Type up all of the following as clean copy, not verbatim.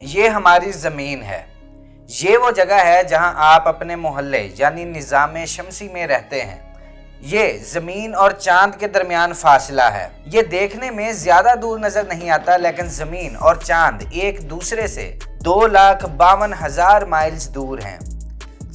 یہ ہماری زمین ہے۔ یہ وہ جگہ ہے جہاں آپ اپنے محلے یعنی نظام شمسی میں رہتے ہیں۔ یہ زمین اور چاند کے درمیان فاصلہ ہے۔ یہ دیکھنے میں زیادہ دور نظر نہیں آتا، لیکن زمین اور چاند ایک دوسرے سے 2,52,000 مائلز دور ہیں۔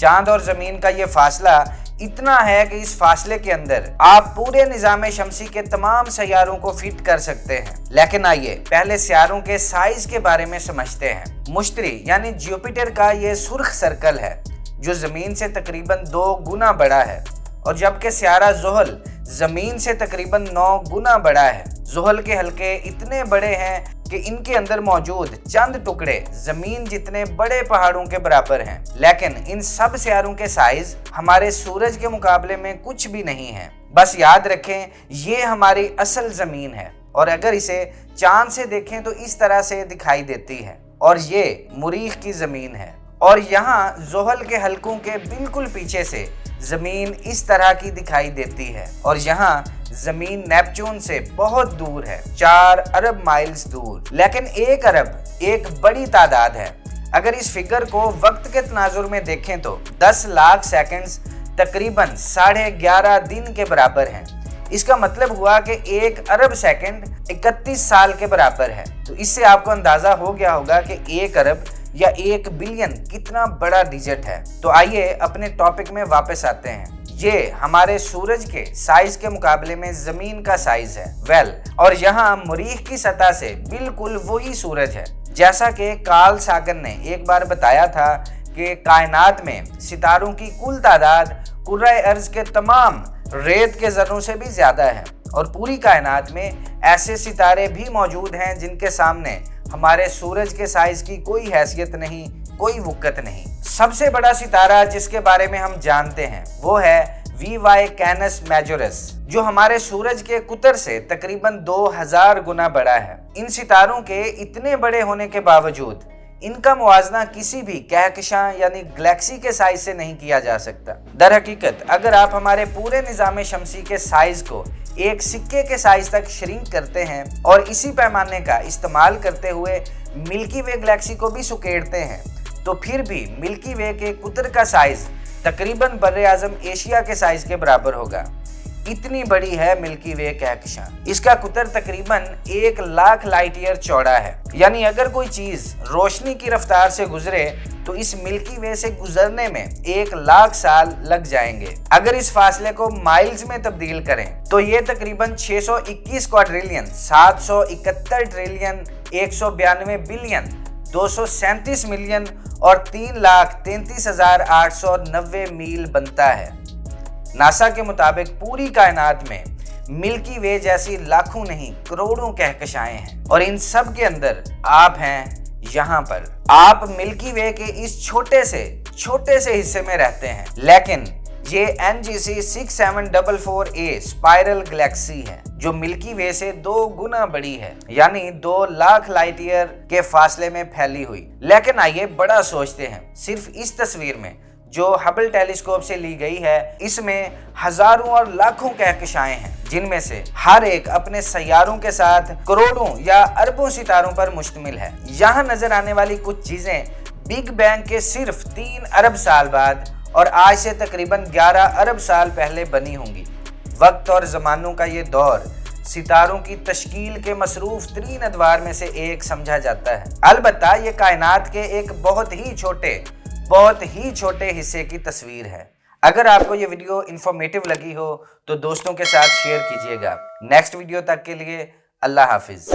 چاند اور زمین کا یہ فاصلہ اتنا ہے کہ اس فاصلے کے اندر آپ پورے نظام شمسی کے تمام سیاروں کو فٹ کر سکتے ہیں۔ لیکن آئیے پہلے سیاروں کے سائز کے بارے میں سمجھتے ہیں۔ مشتری یعنی جوپیٹر کا یہ سرخ سرکل ہے جو زمین سے تقریباً 2 گنا بڑا ہے، اور جبکہ سیارہ زحل زمین سے تقریباً 9 گنا بڑا ہے۔ زحل کے حلقے اتنے بڑے ہیں کہ ان کے اندر موجود چند ٹکڑے زمین جتنے بڑے پہاڑوں کے برابر ہیں، لیکن ان سب سیاروں کے سائز ہمارے سورج کے مقابلے میں کچھ بھی نہیں ہیں۔ بس یاد رکھیں یہ ہماری اصل زمین ہے، اور اگر اسے چاند سے دیکھیں تو اس طرح سے دکھائی دیتی ہے، اور یہ مریخ کی زمین ہے۔ اور یہاں زحل کے حلقوں کے بالکل پیچھے سے زمین اس طرح کی دکھائی دیتی ہے، اور یہاں زمین نیپچون سے بہت دور ہے، 4 ارب مائلز دور۔ لیکن 1 ارب ایک بڑی تعداد ہے۔ اگر اس فگر کو وقت کے تناظر میں دیکھیں تو 10 لاکھ سیکنڈز تقریباً 11.5 دن کے برابر ہیں۔ اس کا مطلب ہوا کہ 1 ارب سیکنڈ 31 سال کے برابر ہے۔ تو اس سے آپ کو اندازہ ہو گیا ہوگا کہ 1 ارب یا 1 بلین کتنا بڑا ڈیجٹ ہے۔ تو آئیے اپنے ٹاپک میں واپس آتے ہیں۔ یہ ہمارے سورج کے سائز کے مقابلے میں زمین کا سائز ہے۔ اور یہاں مریخ کی سطح سے بالکل وہی سورج ہے۔ جیسا کہ کارل ساگن نے ایک بار بتایا تھا کہ کائنات میں ستاروں کی کل تعداد کرۂ ارض کے تمام ریت کے ذروں سے بھی زیادہ ہے، اور پوری کائنات میں ایسے ستارے بھی موجود ہیں جن کے سامنے ہمارے سورج کے سائز کی کوئی حیثیت نہیں، کوئی وقت نہیں۔ سب سے بڑا ستارہ جس کے بارے میں ہم جانتے ہیں وہ ہے وی وائی کینس میجورس، جو ہمارے سورج کے قطر سے تقریباً 2000 گنا بڑا ہے۔ ان ستاروں کے اتنے بڑے ہونے کے باوجود ان کا موازنہ کسی بھی کہکشاں یعنی گلیکسی کے سائز سے نہیں کیا جا سکتا۔ در حقیقت اگر آپ ہمارے پورے نظام شمسی کے سائز کو ایک سکے کے سائز تک شرنک کرتے ہیں اور اسی پیمانے کا استعمال کرتے ہوئے ملکی وے گلیکسی کو بھی سکیڑتے ہیں، تو پھر بھی ملکی وے کے قطر کا سائز تقریباً بر اعظم ایشیا کے سائز کے برابر ہوگا۔ اتنی بڑی ہے ملکی وے کہکشاں۔ اس کا قطر تقریباً 1 لاکھ لائٹ ایئر چوڑا ہے، یعنی اگر کوئی چیز روشنی کی رفتار سے گزرے تو اس ملکی وے سے گزرنے میں 1 لاکھ سال لگ جائیں گے۔ اگر اس فاصلے کو مائلز میں تبدیل کریں تو یہ تقریباً 621 کوادریلین، 771 ٹریلین، 192 بلین، 237 ملین اور 3,33,890 میل بنتا ہے۔ ناسا کے مطابق پوری کائنات میں ملکی وے جیسی لاکھوں نہیں کروڑوں کہکشائیں ہیں، اور ان سب کے اندر آپ ہیں یہاں پر۔ آپ ملکی وے کے اس چھوٹے سے حصے میں رہتے ہیں، لیکن یہ NGC 6744A اسپائرل گلیکسی ہے جو ملکی وے سے 2 گنا بڑی ہے، یعنی 2 لاکھ لائٹ ایئر کے فاصلے میں پھیلی ہوئی۔ لیکن آئیے بڑا سوچتے ہیں، صرف اس تصویر میں جو ہبل ٹیلیسکوپ سے لی گئی ہے، اس میں ہزاروں اور لاکھوں کہکشائیں ہیں، جن میں سے ہر ایک اپنے سیاروں کے ساتھ کروڑوں یا اربوں ستاروں پر مشتمل ہے۔ یہاں نظر آنے والی کچھ چیزیں بگ بینگ کے صرف 3 ارب سال بعد اور آج سے تقریباً 11 ارب سال پہلے بنی ہوں گی۔ وقت اور زمانوں کا یہ دور ستاروں کی تشکیل کے مصروف ترین ادوار میں سے ایک سمجھا جاتا ہے۔ البتہ یہ کائنات کے ایک بہت ہی چھوٹے حصے کی تصویر ہے۔ اگر آپ کو یہ ویڈیو انفارمیٹیو لگی ہو تو دوستوں کے ساتھ شیئر کیجیے گا۔ نیکسٹ ویڈیو تک کے لیے اللہ حافظ۔